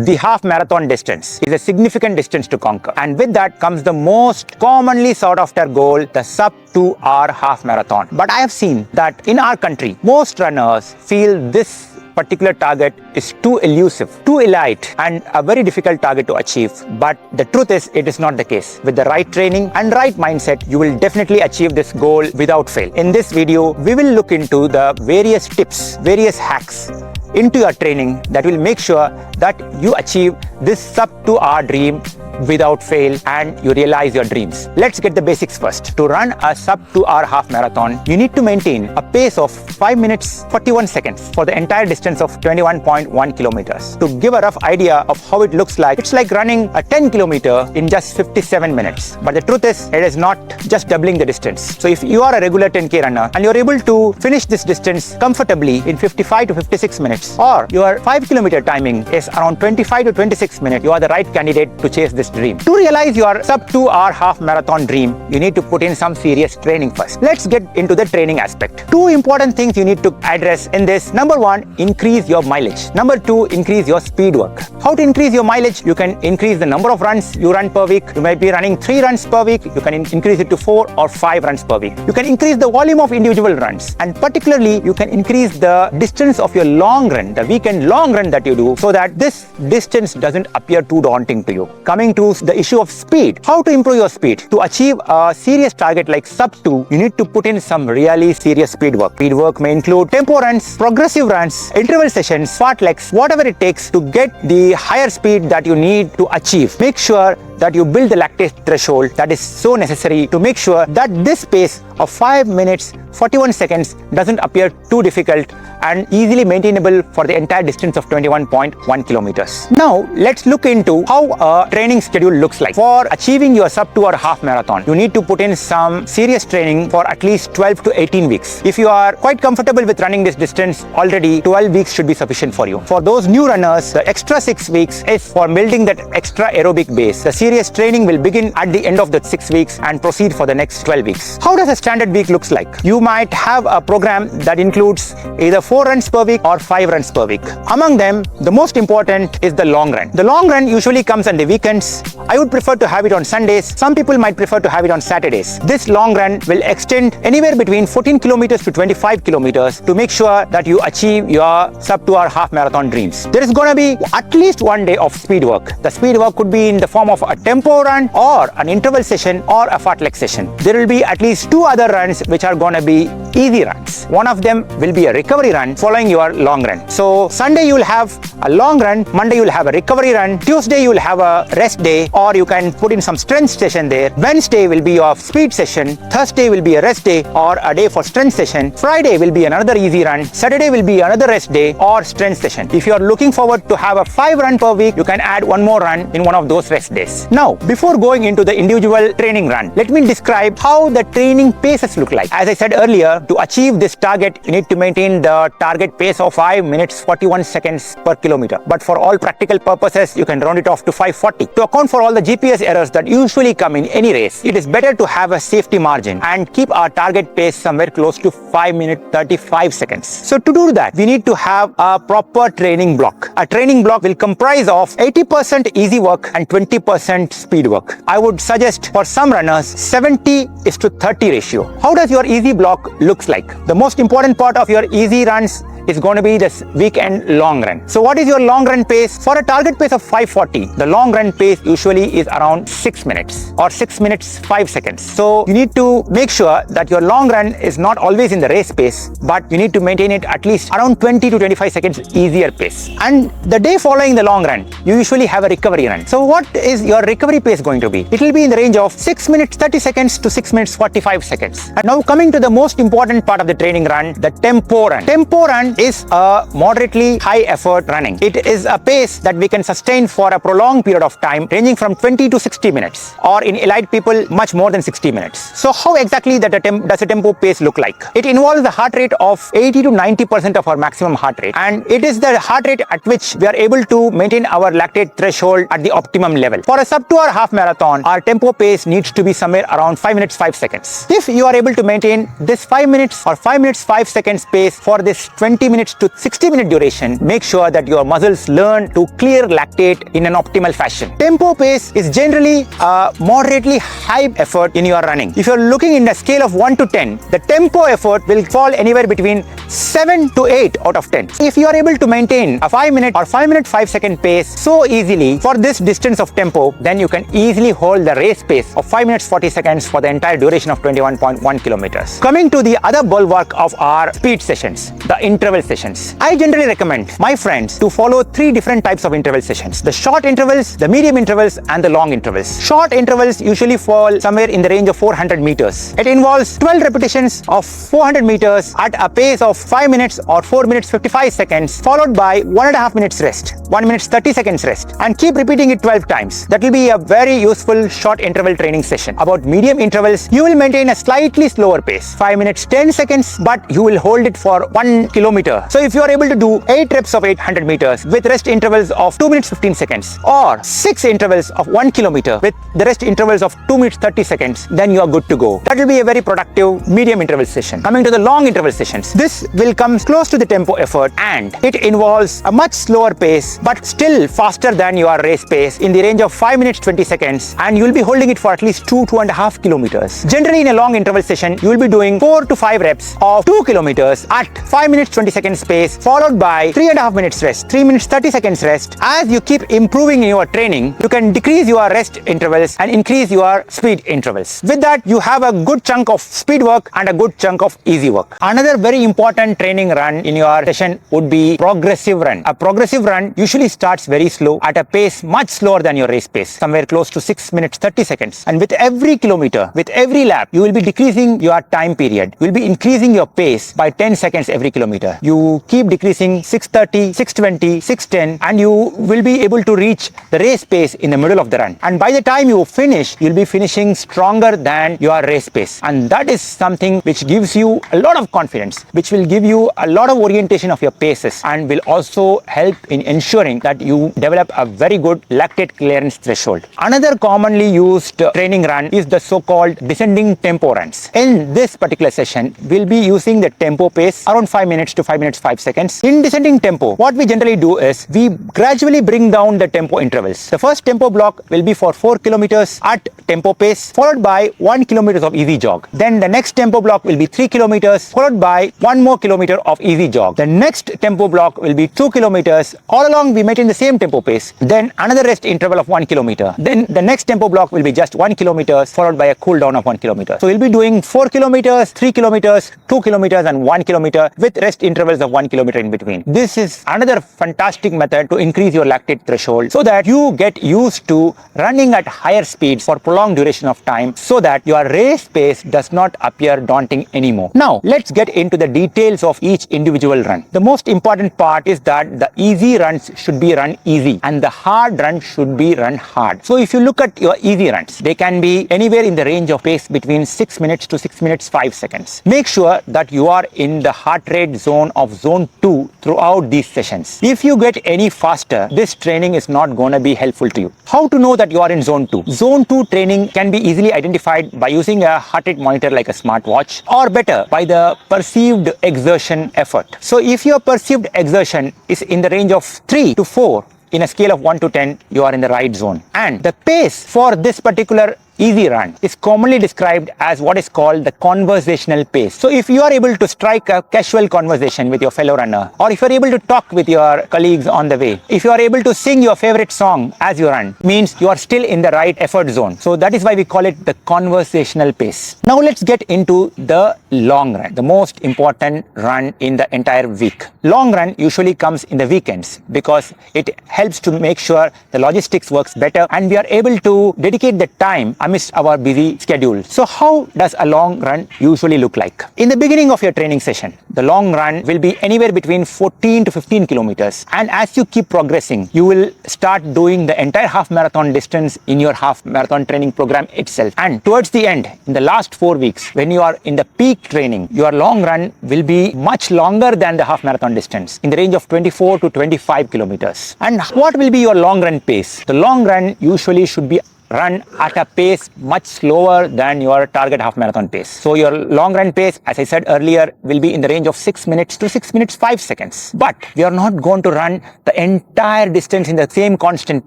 the half marathon distance is a significant distance to conquer. And with that comes the most commonly sought after goal, the sub 2-hour half marathon. But I have seen that in our country, most runners feel this particular target is too elusive, too elite, and a very difficult target to achieve. But the truth is, it is not the case. With the right training and right mindset, you will definitely achieve this goal without fail. In this video, we will look into the various tips, various hacks into your training that will make sure that you achieve this sub 2-hour dream without fail and you realize your dreams. Let's get the basics first. To run a sub 2-hour half marathon, you need to maintain a pace of 5 minutes 41 seconds for the entire distance of 21.1 kilometers. To give a rough idea of how it looks like, it's like running a 10 kilometer in just 57 minutes. But the truth is, it is not just doubling the distance. So if you are a regular 10k runner and you're able to finish this distance comfortably in 55 to 56 minutes, or your 5 kilometer timing is around 25 to 26 minutes, you are the right candidate to chase this dream. To realize your sub 2-hour half marathon dream, you need to put in some serious training first. Let's get into the training aspect. Two important things you need to address in this. Number one, increase your mileage. Number two, increase your speed work. How to increase your mileage? You can increase the number of runs you run per week. You might be running 3 runs per week. You can increase it to 4 or 5 runs per week. You can increase the volume of individual runs, and particularly you can increase the distance of your long run, the weekend long run that you do, so that this distance doesn't appear too daunting to you. Coming to the issue of speed. How to improve your speed? To achieve a serious target like sub 2, you need to put in some really serious speed work. Speed work may include tempo runs, progressive runs, interval sessions, fartleks, whatever it takes to get the higher speed that you need to achieve. Make sure that you build the lactate threshold that is so necessary to make sure that this pace of 5 minutes 41 seconds doesn't appear too difficult and easily maintainable for the entire distance of 21.1 kilometers. Now, let's look into how a training schedule looks like. For achieving your sub 2-hour half marathon, you need to put in some serious training for at least 12 to 18 weeks. If you are quite comfortable with running this distance already, 12 weeks should be sufficient for you. For those new runners, the extra 6 weeks is for building that extra aerobic base. The serious training will begin at the end of the 6 weeks and proceed for the next 12 weeks. How does a standard week looks like? You might have a program that includes either 4 runs per week or 5 runs per week. Among them, the most important is the long run. The long run usually comes on the weekends. I would prefer to have it on Sundays. Some people might prefer to have it on Saturdays. This long run will extend anywhere between 14 kilometers to 25 kilometers to make sure that you achieve your sub 2-hour half marathon dreams. There is going to be at least 1 day of speed work. The speed work could be in the form of a tempo run or an interval session or a fartlek session. There will be at least 2 other runs which are going to be easy runs. One of them will be a recovery run following your long run. So Sunday you will have a long run, Monday you will have a recovery run, Tuesday you will have a rest day, or you can put in some strength session there. Wednesday will be your speed session, Thursday will be a rest day or a day for strength session, Friday will be another easy run, Saturday will be another rest day or strength session. If you are looking forward to have a 5 run per week, you can add 1 more run in one of those rest days. Now, before going into the individual training run, let me describe how the training paces look like. As I said earlier, to achieve this target, you need to maintain the target pace of 5 minutes 41 seconds per kilometer. But for all practical purposes, you can round it off to 5:40. To account for all the GPS errors that usually come in any race, it is better to have a safety margin and keep our target pace somewhere close to 5 minutes 35 seconds. So to do that, we need to have a proper training block. A training block will comprise of 80% easy work and 20% speed work. I would suggest for some runners 70:30 ratio. How does your easy block looks like? The most important part of your easy runs is going to be this weekend long run. So what is your long run pace? For a target pace of 5:40, the long run pace usually is around 6 minutes or 6 minutes 5 seconds. So you need to make sure that your long run is not always in the race pace, but you need to maintain it at least around 20 to 25 seconds easier pace. And the day following the long run, you usually have a recovery run. So what is your recovery pace going to be? It will be in the range of 6 minutes 30 seconds to 6 minutes 45 seconds. And now coming to the most important part of the training run, the tempo run. Tempo run is a moderately high effort running. It is a pace that we can sustain for a prolonged period of time, ranging from 20 to 60 minutes, or in elite people, much more than 60 minutes. So how exactly does a tempo pace look like? It involves the heart rate of 80 to 90% of our maximum heart rate, and it is the heart rate at which we are able to maintain our lactate threshold at the optimum level. For a sub 2-hour half marathon, our tempo pace needs to be somewhere around 5 minutes 5 seconds. If you are able to maintain this 5 minutes or 5 minutes 5 seconds pace for this 20 minutes to 60 minute duration, make sure that your muscles learn to clear lactate in an optimal fashion. Tempo pace is generally a moderately high effort in your running. If you're looking in a scale of 1 to 10, the tempo effort will fall anywhere between 7 to 8 out of 10. If you are able to maintain a 5 minute or 5 minute 5 second pace so easily for this distance of tempo, then you can easily hold the race pace of 5 minutes 40 seconds for the entire duration of 21.1 kilometers. Coming to the other bulwark of our speed sessions, the interval sessions. I generally recommend my friends to follow 3 different types of interval sessions: the short intervals, the medium intervals, and the long intervals. Short intervals usually fall somewhere in the range of 400 meters. It involves 12 repetitions of 400 meters at a pace of 5 minutes or 4 minutes 55 seconds, followed by 1.5 minutes rest, 1 minute 30 seconds rest, and keep repeating it 12 times. That will be a very useful short interval training session. About medium intervals, you will maintain a slightly slower pace, 5 minutes 10 seconds, but you will hold it for 1 kilometer. So if you are able to do 8 reps of 800 meters with rest intervals of 2 minutes 15 seconds, or 6 intervals of 1 kilometer with the rest intervals of 2 minutes 30 seconds, then you are good to go. That will be a very productive medium interval session. Coming to the long interval sessions, this will come close to the tempo effort, and it involves a much slower pace but still faster than your race pace in the range of 5 minutes 20 seconds, and you will be holding it for at least 2.5 kilometers. Generally in a long interval session, you will be doing 4 to 5 reps of 2 kilometers at 5 minutes 20 seconds pace, followed by 3.5 minutes rest, 3 minutes 30 seconds rest. As you keep improving in your training, you can decrease your rest intervals and increase your speed intervals. With that, you have a good chunk of speed work and a good chunk of easy work. Another very important training run in your session would be progressive run. A progressive run usually starts very slow at a pace much slower than your race pace, somewhere close to 6 minutes 30 seconds. And with every kilometer, with every lap, you will be decreasing your time period. You will be increasing your pace by 10 seconds every kilometer. You keep decreasing 6:30, 6:20, 6:10, and you will be able to reach the race pace in the middle of the run. And by the time you finish, you'll be finishing stronger than your race pace. And that is something which gives you a lot of confidence, which will give you a lot of orientation of your paces, and will also help in ensuring that you develop a very good lactate clearance threshold. Another commonly used training run is the so-called descending tempo runs. In this particular session, we'll be using the tempo pace around 5 minutes to 5 minutes 5 seconds. In descending tempo, what we generally do is we gradually bring down the tempo intervals. The first tempo block will be for 4 kilometers at tempo pace, followed by 1 kilometer of easy jog. Then the next tempo block will be 3 kilometers, followed by 1 more kilometer of easy jog. The next tempo block will be 2 kilometers. All along we maintain the same tempo pace. Then another rest interval of 1 kilometer. Then the next tempo block will be just 1 kilometer, followed by a cool down of 1 kilometer. So we'll be doing 4 kilometers, 3 kilometers, 2 kilometers, and 1 kilometer with rest intervals of 1 kilometer in between. This is another fantastic method to increase your lactate threshold, so that you get used to running at higher speeds for prolonged duration of time, so that your race pace does not appear daunting anymore. Now let's get into the details of each individual run. The most important part is that the easy runs should be run easy and the hard run should be run hard. So if you look at your easy runs, they can be anywhere in the range of pace between 6 minutes to 6 minutes 5 seconds. Make sure that you are in the heart rate zone of zone 2 throughout these sessions. If you get any faster, this training is not going to be helpful to you. How to know that you are in zone 2? Zone 2 training can be easily identified by using a heart rate monitor like a smartwatch, or better, by the perceived exertion effort. So if your perceived exertion is in the range of 3 to 4 in a scale of 1 to 10, you are in the right zone. And the pace for this particular easy run is commonly described as what is called the conversational pace. So if you are able to strike a casual conversation with your fellow runner, or if you are able to talk with your colleagues on the way, if you are able to sing your favorite song as you run, means you are still in the right effort zone. So that is why we call it the conversational pace. Now let's get into the long run, the most important run in the entire week. Long run usually comes in the weekends because it helps to make sure the logistics works better and we are able to dedicate the time amidst our busy schedule. So how does a long run usually look like? In the beginning of your training session, the long run will be anywhere between 14 to 15 kilometers. And as you keep progressing, you will start doing the entire half marathon distance in your half marathon training program itself. And towards the end, in the last 4 weeks, when you are in the peak training, your long run will be much longer than the half marathon distance, in the range of 24 to 25 kilometers. And what will be your long run pace? The long run usually should be run at a pace much slower than your target half marathon pace. So your long run pace, as I said earlier, will be in the range of 6 minutes to 6 minutes 5 seconds. But we are not going to run the entire distance in the same constant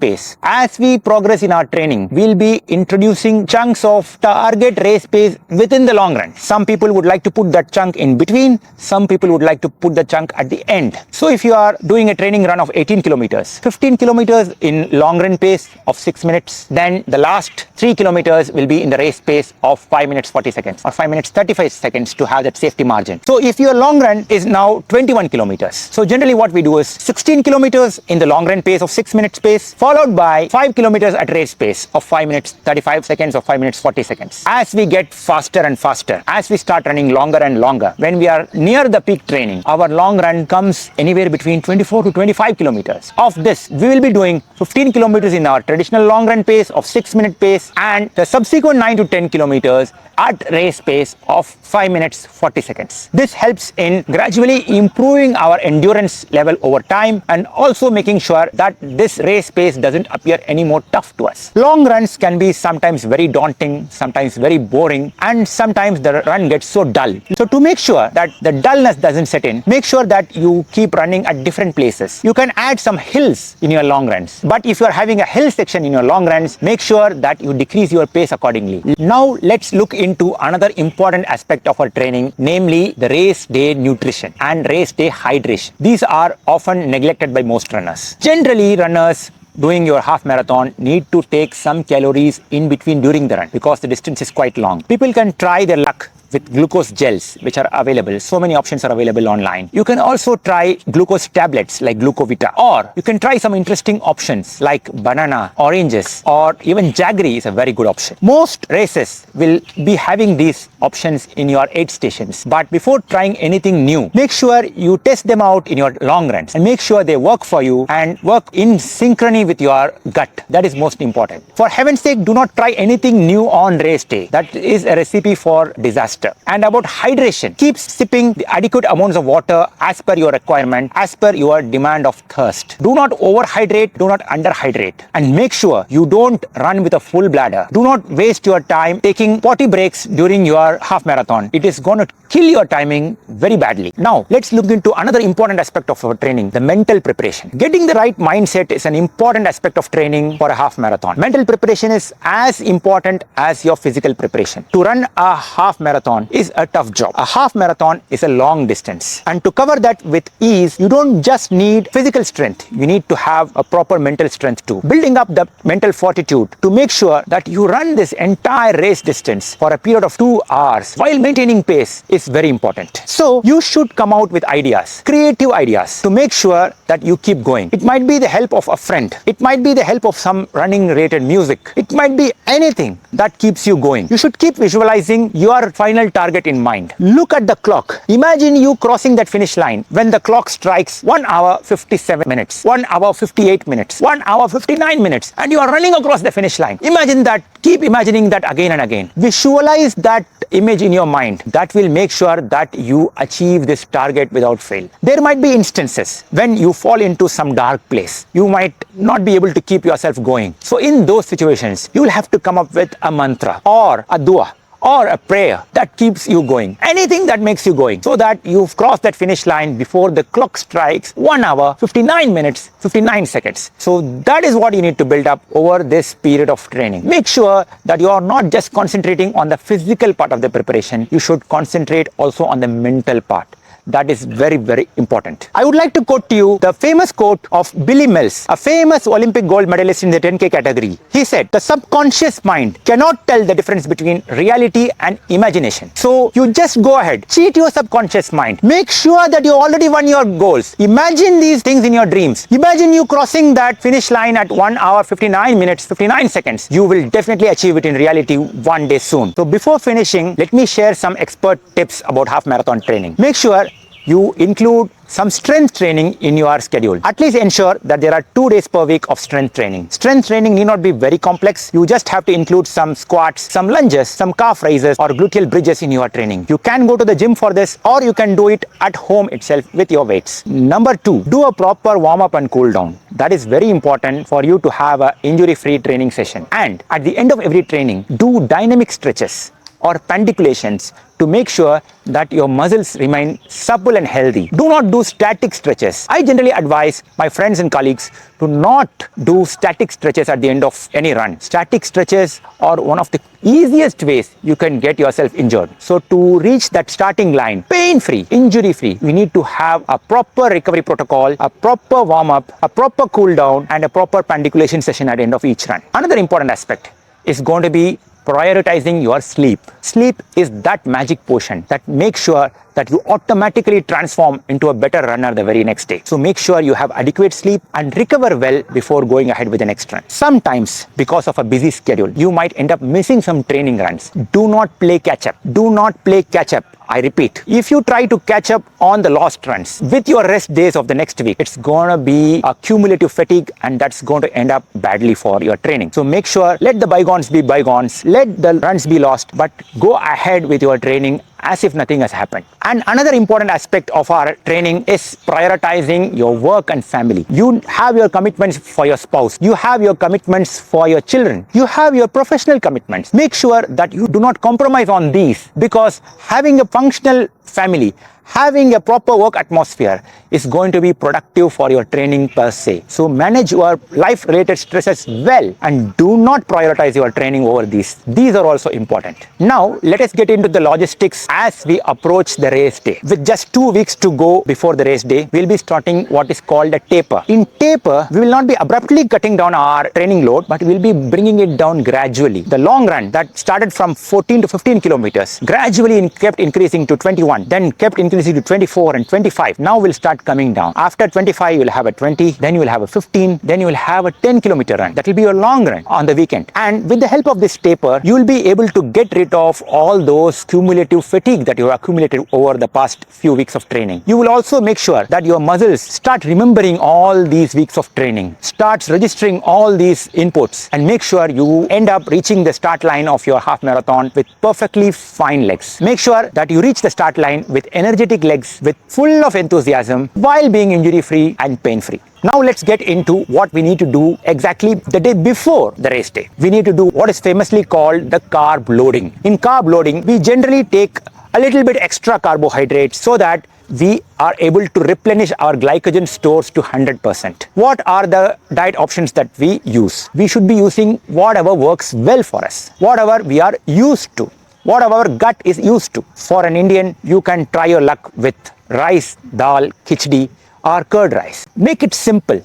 pace. As we progress in our training, we'll be introducing chunks of target race pace within the long run. Some people would like to put that chunk in between. Some people would like to put the chunk at the end. So if you are doing a training run of 18 kilometers, 15 kilometers in long run pace of 6 minutes, then the last 3 kilometers will be in the race pace of 5 minutes 40 seconds or 5 minutes 35 seconds to have that safety margin. So if your long run is now 21 kilometers, so generally what we do is 16 kilometers in the long run pace of 6 minutes pace, followed by 5 kilometers at race pace of 5 minutes 35 seconds or 5 minutes 40 seconds. As we get faster and faster, as we start running longer and longer, when we are near the peak training, our long run comes anywhere between 24 to 25 kilometers. Of this, we will be doing 15 kilometers in our traditional long run pace of 6 minute pace and the subsequent 9 to 10 kilometers at race pace of 5 minutes 40 seconds. This helps in gradually improving our endurance level over time and also making sure that this race pace doesn't appear any more tough to us. Long runs can be sometimes very daunting, sometimes very boring, and sometimes the run gets so dull. So to make sure that the dullness doesn't set in, make sure that you keep running at different places. You can add some hills in your long runs, but if you are having a hill section in your long runs, make sure that you decrease your pace accordingly. Now let's look into another important aspect of our training, namely the race day nutrition and race day hydration. These are often neglected by most runners. Generally, runners doing your half marathon need to take some calories in between during the run because the distance is quite long. People can try their luck with glucose gels, which are available. So many options are available online. You can also try glucose tablets like Glucovita, or you can try some interesting options like banana, oranges, or even jaggery is a very good option. Most races will be having these options in your aid stations. But before trying anything new, make sure you test them out in your long runs and make sure they work for you and work in synchrony with your gut. That is most important. For heaven's sake, do not try anything new on race day. That is a recipe for disaster. And about hydration, keep sipping the adequate amounts of water as per your requirement, as per your demand of thirst. Do not overhydrate, do not underhydrate, and make sure you don't run with a full bladder. Do not waste your time taking potty breaks during your half marathon. It is going to kill your timing very badly. Now, let's look into another important aspect of our training, the mental preparation. Getting the right mindset is an important aspect of training for a half marathon. Mental preparation is as important as your physical preparation. To run a half marathon is a tough job. A half marathon is a long distance. And to cover that with ease, you don't just need physical strength. You need to have a proper mental strength too. Building up the mental fortitude to make sure that you run this entire race distance for a period of 2 hours while maintaining pace is very important. So you should come out with ideas, creative ideas, to make sure that you keep going. It might be the help of a friend. It might be the help of some running related music. It might be anything that keeps you going. You should keep visualizing your final target in mind. Look at the clock. Imagine you crossing that finish line when the clock strikes 1 hour 57 minutes, 1 hour 58 minutes, 1 hour 59 minutes, and you are running across the finish line. Imagine that. Keep imagining that again and again. Visualize that image in your mind. That will make sure that you achieve this target without fail. There might be instances when you fall into some dark place. You might not be able to keep yourself going. So in those situations, you will have to come up with a mantra or a dua or a prayer that keeps you going. Anything that makes you going so that you've crossed that finish line before the clock strikes 1 hour, 59 minutes, 59 seconds. So that is what you need to build up over this period of training. Make sure that you are not just concentrating on the physical part of the preparation. You should concentrate also on the mental part. That is very, very important. I would like to quote to you the famous quote of Billy Mills, a famous Olympic gold medalist in the 10K category. He said, "The subconscious mind cannot tell the difference between reality and imagination." So you just go ahead, cheat your subconscious mind. Make sure that you already won your goals. Imagine these things in your dreams. Imagine you crossing that finish line at 1 hour 59 minutes 59 seconds. You will definitely achieve it in reality one day soon. So before finishing, let me share some expert tips about half marathon training. Make sure you include some strength training in your schedule. At least ensure that there are 2 days per week of strength training. Strength training need not be very complex. You just have to include some squats, some lunges, some calf raises or gluteal bridges in your training. You can go to the gym for this, or you can do it at home itself with your weights. Number 2, do a proper warm up and cool down. That is very important for you to have an injury-free training session. And at the end of every training, do dynamic stretches or pandiculations to make sure that your muscles remain supple and healthy. Do not do static stretches. I generally advise my friends and colleagues to not do static stretches at the end of any run. Static stretches are one of the easiest ways you can get yourself injured. So to reach that starting line, pain-free, injury-free, we need to have a proper recovery protocol, a proper warm-up, a proper cool-down, and a proper pandiculation session at the end of each run. Another important aspect is going to be prioritizing your sleep. Sleep is that magic potion that makes sure that you automatically transform into a better runner the very next day. So make sure you have adequate sleep and recover well before going ahead with the next run. Sometimes, because of a busy schedule, you might end up missing some training runs. Do not play catch up. Do not play catch up. I repeat, if you try to catch up on the lost runs with your rest days of the next week, it's gonna be a cumulative fatigue, and that's going to end up badly for your training. So make sure, let the bygones be bygones, let the runs be lost, but go ahead with your training as if nothing has happened. And another important aspect of our training is prioritizing your work and family. You have your commitments for your spouse. You have your commitments for your children. You have your professional commitments. Make sure that you do not compromise on these, because having a functional family, having a proper work atmosphere is going to be productive for your training per se. So manage your life-related stresses well and do not prioritize your training over these. These are also important. Now, let us get into the logistics as we approach the race day. With just 2 weeks to go before the race day, we'll be starting what is called a taper. In taper, we will not be abruptly cutting down our training load, but we'll be bringing it down gradually. The long run that started from 14 to 15 kilometers gradually kept increasing to 21, then kept increasing to 24 and 25. Now we'll start coming down. After 25, you'll have a 20, then you will have a 15, then you will have a 10-kilometer run. That will be your long run on the weekend. And with the help of this taper, you will be able to get rid of all those cumulative fatigue that you have accumulated over the past few weeks of training. You will also make sure that your muscles start remembering all these weeks of training, starts registering all these inputs, and make sure you end up reaching the start line of your half marathon with perfectly fine legs. Make sure that you reach the start line with energetic legs, with full of enthusiasm, while being injury-free and pain-free. Now let's get into what we need to do exactly the day before the race day. We need to do what is famously called the carb loading. In carb loading, we generally take a little bit extra carbohydrates so that we are able to replenish our glycogen stores to 100%. What are the diet options that we use? We should be using whatever works well for us, whatever we are used to, what our gut is used to. For an Indian, you can try your luck with rice, dal, khichdi, or curd rice. Make it simple.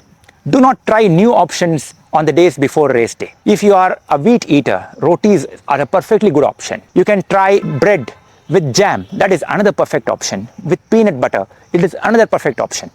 Do not try new options on the days before race day. If you are a wheat eater, rotis are a perfectly good option. You can try bread with jam. That is another perfect option. With peanut butter, it is another perfect option.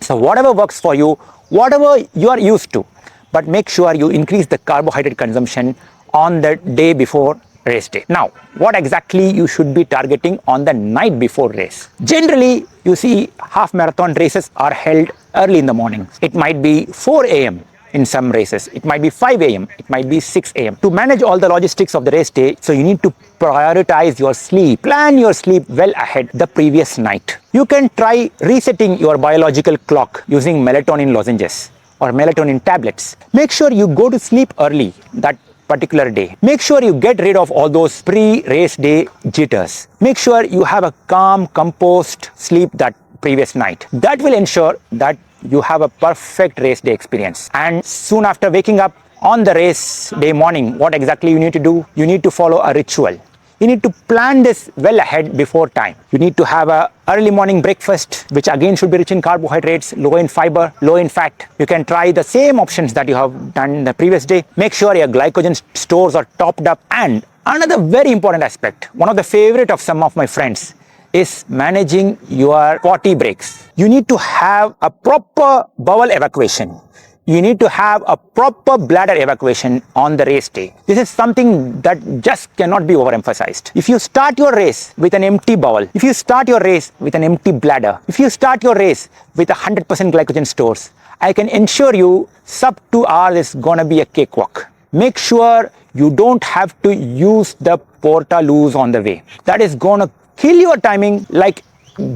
So whatever works for you, whatever you are used to, but make sure you increase the carbohydrate consumption on the day before race day. Now, what exactly you should be targeting on the night before race? Generally, you see half marathon races are held early in the morning. It might be 4 a.m. in some races. It might be 5 a.m. It might be 6 a.m. To manage all the logistics of the race day, so you need to prioritize your sleep. Plan your sleep well ahead the previous night. You can try resetting your biological clock using melatonin lozenges or melatonin tablets. Make sure you go to sleep early that particular day. Make sure you get rid of all those pre-race day jitters. Make sure you have a calm, composed sleep that previous night. That will ensure that you have a perfect race day experience. And soon after waking up on the race day morning, what exactly you need to do? You need to follow a ritual. You need to plan this well ahead before time. You need to have a early morning breakfast, which again should be rich in carbohydrates, low in fiber, low in fat. You can try the same options that you have done the previous day. Make sure your glycogen stores are topped up. And another very important aspect, one of the favorite of some of my friends, is managing your potty breaks. You need to have a proper bowel evacuation. you need to have a proper bladder evacuation on the race day. This is something that just cannot be overemphasized. If you start your race with an empty bowel, if you start your race with an empty bladder, if you start your race with 100% glycogen stores, I can ensure you sub 2 hours is gonna be a cakewalk. Make sure you don't have to use the Portaloos on the way. That is gonna kill your timing like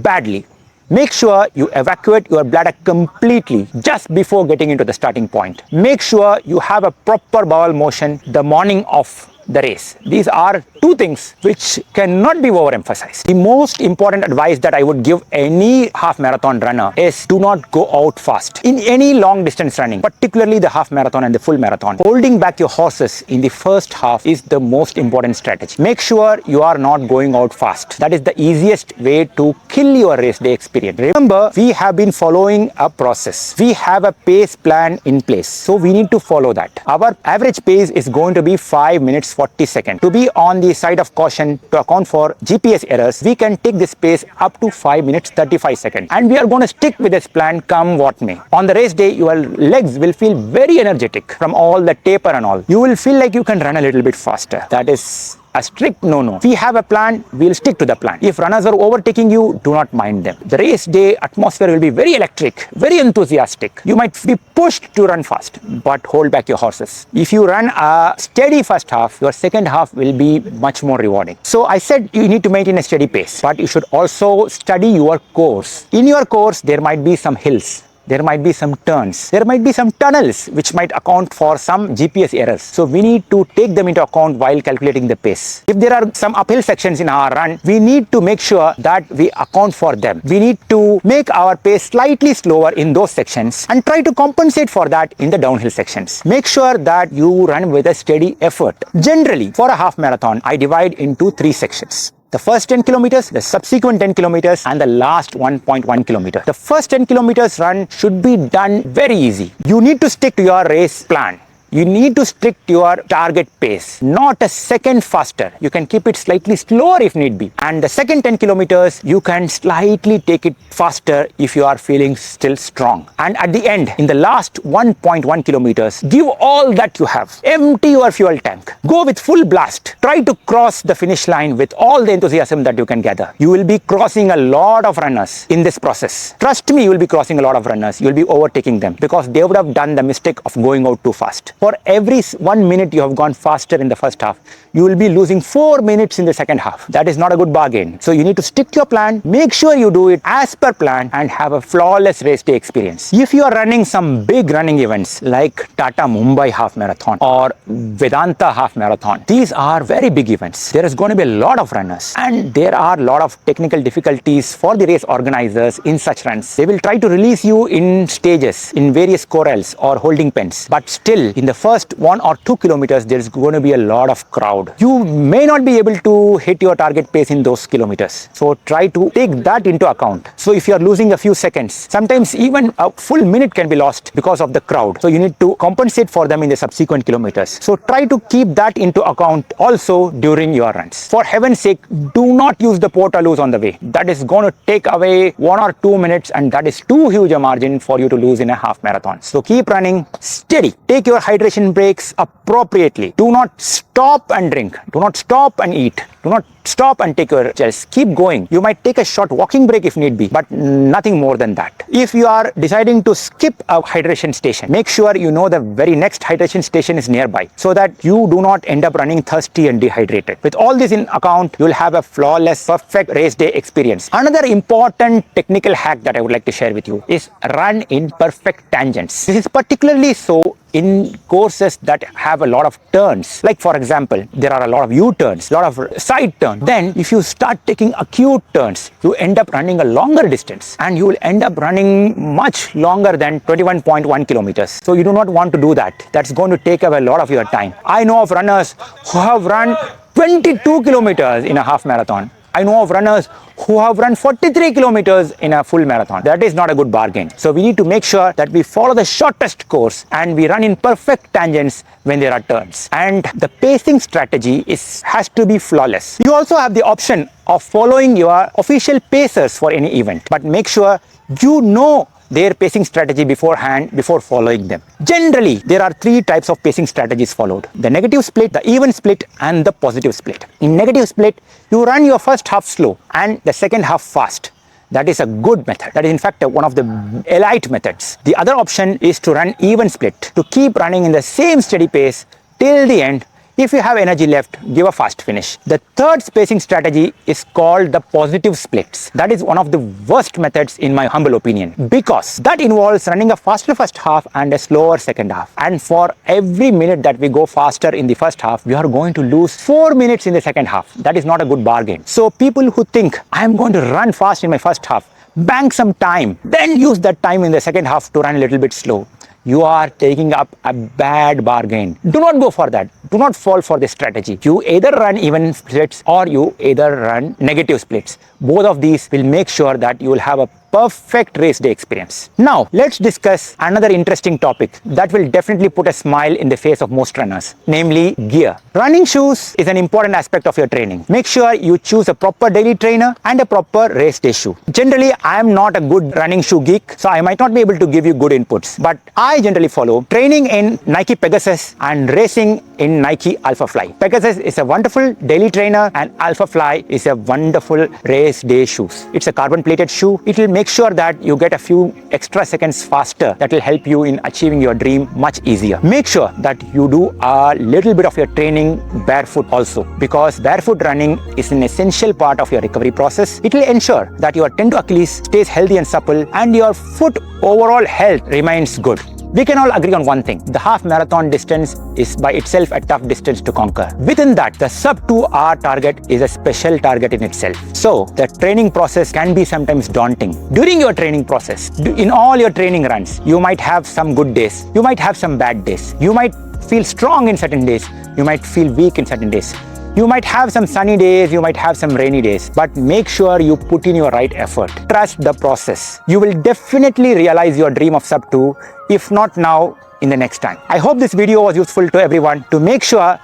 badly. Make sure you evacuate your bladder completely just before getting into the starting point. Make sure you have a proper bowel motion the morning of the race. These are two things which cannot be overemphasized. The most important advice that I would give any half marathon runner is do not go out fast. In any long distance running, particularly the half marathon and the full marathon, holding back your horses in the first half is the most important strategy. Make sure you are not going out fast. That is the easiest way to kill your race day experience. Remember, we have been following a process. We have a pace plan in place. So we need to follow that. Our average pace is going to be 5 minutes 40 seconds. To be on the side of caution to account for GPS errors, we can take this pace up to 5 minutes 35 seconds. And we are going to stick with this plan come what may. On the race day, your legs will feel very energetic from all the taper and all. You will feel like you can run a little bit faster. That is a strict no-no. We have a plan, we'll stick to the plan. If runners are overtaking you, do not mind them. The race day atmosphere will be very electric, very enthusiastic. You might be pushed to run fast, but hold back your horses. If you run a steady first half, your second half will be much more rewarding. So I said you need to maintain a steady pace, but you should also study your course. In your course, there might be some hills. There might be some turns, there might be some tunnels which might account for some GPS errors. So we need to take them into account while calculating the pace. If there are some uphill sections in our run, we need to make sure that we account for them. We need to make our pace slightly slower in those sections and try to compensate for that in the downhill sections. Make sure that you run with a steady effort. Generally, for a half marathon, I divide into 3 sections. The first 10 kilometers, the subsequent 10 kilometers, and the last 1.1 kilometer. The first 10 kilometers run should be done very easy. You need to stick to your race plan. You need to stick to your target pace, not a second faster. You can keep it slightly slower if need be. And the second 10 kilometers, you can slightly take it faster if you are feeling still strong. And at the end, in the last 1.1 kilometers, give all that you have. Empty your fuel tank. Go with full blast. Try to cross the finish line with all the enthusiasm that you can gather. You will be crossing a lot of runners in this process. Trust me, you will be crossing a lot of runners. You will be overtaking them because they would have done the mistake of going out too fast. For every 1 minute you have gone faster in the first half, you will be losing 4 minutes in the second half. That is not a good bargain. So you need to stick to your plan, make sure you do it as per plan and have a flawless race day experience. If you are running some big running events like Tata Mumbai half marathon or Vedanta half marathon, these are very big events. There is going to be a lot of runners and there are a lot of technical difficulties for the race organizers in such runs. They will try to release you in stages, in various corrals or holding pens, but still in the first 1 or 2 kilometers, there is going to be a lot of crowd. You may not be able to hit your target pace in those kilometers. So try to take that into account. So if you are losing a few seconds, sometimes even a full minute can be lost because of the crowd. So you need to compensate for them in the subsequent kilometers. So try to keep that into account also during your runs. For heaven's sake, do not use the Portaloos on the way. That is going to take away 1 or 2 minutes and that is too huge a margin for you to lose in a half marathon. So keep running steady. Take your hydration breaks appropriately. Do not stop and drink. Do not stop and eat. Do not stop and take your gels. Keep going. You might take a short walking break if need be, but nothing more than that. If you are deciding to skip a hydration station, make sure you know the very next hydration station is nearby so that you do not end up running thirsty and dehydrated. With all this in account, you will have a flawless, perfect race day experience. Another important technical hack that I would like to share with you is run in perfect tangents. This is particularly so in courses that have a lot of turns. Like for example, there are a lot of U-turns, a lot of side turns. Then if you start taking acute turns, you end up running a longer distance and you will end up running much longer than 21.1 kilometers. So you do not want to do that. That's going to take away a lot of your time. I know of runners who have run 22 kilometers in a half marathon. I know of runners who have run 43 kilometers in a full marathon. That is not a good bargain. So we need to make sure that we follow the shortest course and we run in perfect tangents when there are turns. And the pacing strategy has to be flawless. You also have the option of following your official pacers for any event, but make sure you know their pacing strategy beforehand before following them. Generally, there are three types of pacing strategies followed: the negative split, the even split, and the positive split. In negative split, you run your first half slow and the second half fast. That is a good method. That is in fact one of the elite methods. The other option is to run even split, to keep running in the same steady pace till the end. If you have energy left, give a fast finish. The third spacing strategy is called the positive splits. That is one of the worst methods in my humble opinion, because that involves running a faster first half and a slower second half. And for every minute that we go faster in the first half, we are going to lose 4 minutes in the second half. That is not a good bargain. So people who think I am going to run fast in my first half, bank some time, then use that time in the second half to run a little bit slow, you are taking up a bad bargain. Do not go for that. Do not fall for this strategy. You either run even splits or you either run negative splits. Both of these will make sure that you will have a perfect race day experience. Now, let's discuss another interesting topic that will definitely put a smile in the face of most runners, namely gear. Running shoes is an important aspect of your training. Make sure you choose a proper daily trainer and a proper race day shoe. Generally, I am not a good running shoe geek, so I might not be able to give you good inputs, but I generally follow training in Nike Pegasus and racing in Nike Alpha Fly. Pegasus is a wonderful daily trainer and Alpha Fly is a wonderful race day shoes. It's a carbon plated shoe. It will make sure that you get a few extra seconds faster. That will help you in achieving your dream much easier. Make sure that you do a little bit of your training barefoot also, because barefoot running is an essential part of your recovery process. It will ensure that your tendon to Achilles stays healthy and supple and your foot overall health remains good. We can all agree on one thing: the half marathon distance is by itself a tough distance to conquer. Within that, the sub 2 hour target is a special target in itself. So the training process can be sometimes daunting. During your training process, in all your training runs, you might have some good days, you might have some bad days, you might feel strong in certain days, you might feel weak in certain days. You might have some sunny days, you might have some rainy days, but make sure you put in your right effort. Trust the process. You will definitely realize your dream of sub 2, if not now, in the next time. I hope this video was useful to everyone to make sure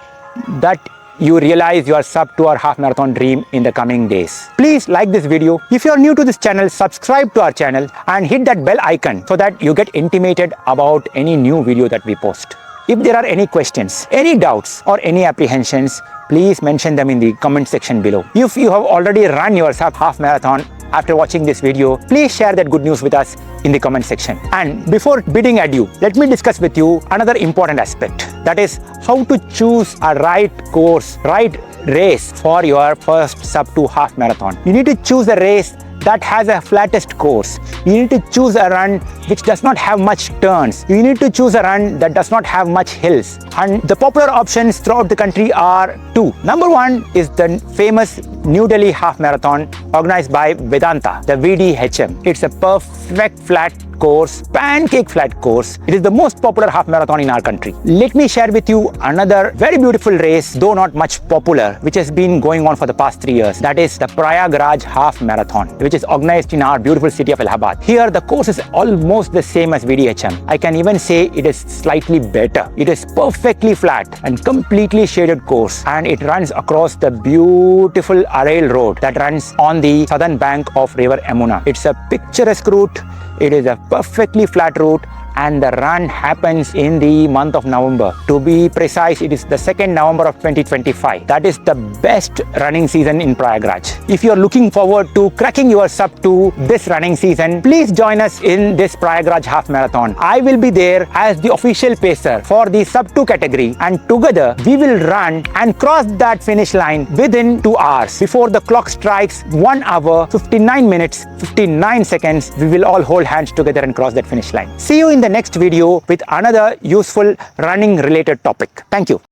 that you realize your sub 2 hour half marathon dream in the coming days. Please like this video. If you are new to this channel, subscribe to our channel and hit that bell icon so that you get intimated about any new video that we post. If there are any questions, any doubts or any apprehensions, please mention them in the comment section below. If you have already run your sub half marathon after watching this video, please share that good news with us in the comment section. And before bidding adieu, let me discuss with you another important aspect. That is how to choose a right course, right race for your first sub 2 half marathon. You need to choose a race that has a flattest course. You need to choose a run which does not have much turns. You need to choose a run that does not have much hills. And the popular options throughout the country are two. Number one is the famous New Delhi half marathon organized by Vedanta, the VDHM. It's a perfect flat course, pancake flat course. It is the most popular half marathon in our country. Let me share with you another very beautiful race, though not much popular, which has been going on for the past 3 years. That is the Prayagraj half marathon, which is organized in our beautiful city of Allahabad. Here the course is almost the same as VDHM. I can even say it is slightly better. It is perfectly flat and completely shaded course, and it runs across the beautiful Arail road that runs on the southern bank of river Yamuna. It's a picturesque route. It is a perfectly flat route, and the run happens in the month of November. To be precise, it is the 2nd November of 2025. That is the best running season in Prayagraj. If you are looking forward to cracking your sub 2 this running season, please join us in this Prayagraj half marathon. I will be there as the official pacer for the sub 2 category, and together we will run and cross that finish line within 2 hours. Before the clock strikes 1 hour, 59 minutes, 59 seconds, we will all hold hands together and cross that finish line. See you in the next video with another useful running related topic. Thank you.